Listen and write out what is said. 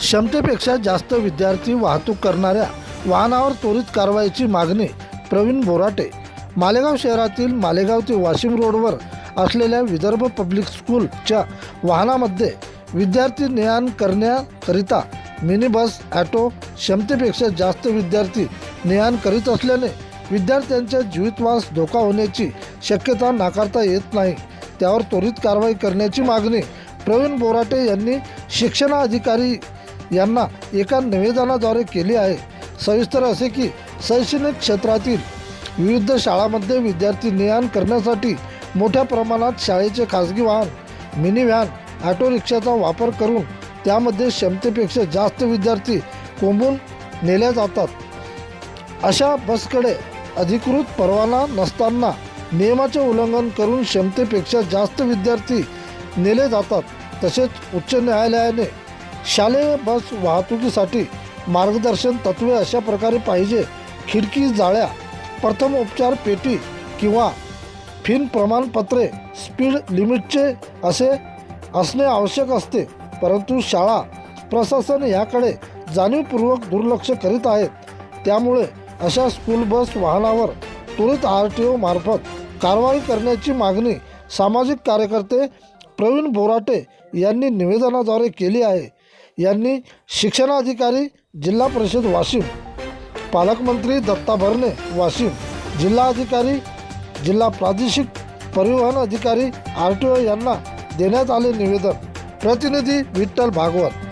क्षमतेपेक्षा जास्त विद्यार्थी वाहतूक करणाऱ्या वाहनावर त्वरित कारवाईची मागणी प्रवीण बोराटे। मालेगाव शहरातील मालेगाव ते वाशिम रोडवर असलेल्या विदर्भ पब्लिक स्कूलच्या वाहनामध्ये विद्यार्थी ने-आण करण्याकरिता मिनी बस ॲटो क्षमतेपेक्षा जास्त विद्यार्थी ने-आण करीत असल्याने विद्यार्थ्यांच्या जीवितवास धोका होण्याची शक्यता नाकारता येत नाही। त्यावर त्वरित कारवाई करण्याची मागणी प्रवीण बोराटे यांनी शिक्षणाधिकारी यांना एका निवेदनाद्वारे केली आहे। सविस्तर असे की शैक्षणिक क्षेत्रातील विविध शाळांमध्ये विद्यार्थी ने-आण करण्यासाठी मोठ्या प्रमाणात शाळेचे खाजगी वाहन, मिनी व्हॅन, ऑटो रिक्षाचा वापर करून त्यामध्ये क्षमतेपेक्षा जास्त विद्यार्थी कोंबून नेल्या जातात। अशा बसकडे अधिकृत परवाना नसताना नियमाचे उल्लंघन करून क्षमतेपेक्षा जास्त विद्यार्थी नेले जातात। तसेच उच्च न्यायालयाने शालेय बस वाहतुकीसाठी मार्गदर्शन तत्त्वे अशा प्रकारे पाहिजे: खिडकी जाळ्या, प्रथम उपचार पेटी किंवा फिन प्रमाणपत्रे, स्पीड लिमिटचे असणे आवश्यक असते। परंतु शाळा प्रशासन याकडे जाणीवपूर्वक दुर्लक्ष करीत आहेत। त्यामुळे अशा स्कूल बस वाहनावर त्वरित RTO मार्फत कारवाई करण्याची मागणी सामाजिक कार्यकर्ते प्रवीण बोराटे यांनी निवेदनाद्वारे केली आहे। यांनी शिक्षणाधिकारी जिल्हा परिषद वाशिम, पालकमंत्री दत्ता भरणे वाशिम, जिल्हाधिकारी, जिल्हा प्रादेशिक परिवहन अधिकारी RTO यांना देण्यात आले निवेदन। प्रतिनिधी विठ्ठल भागवत।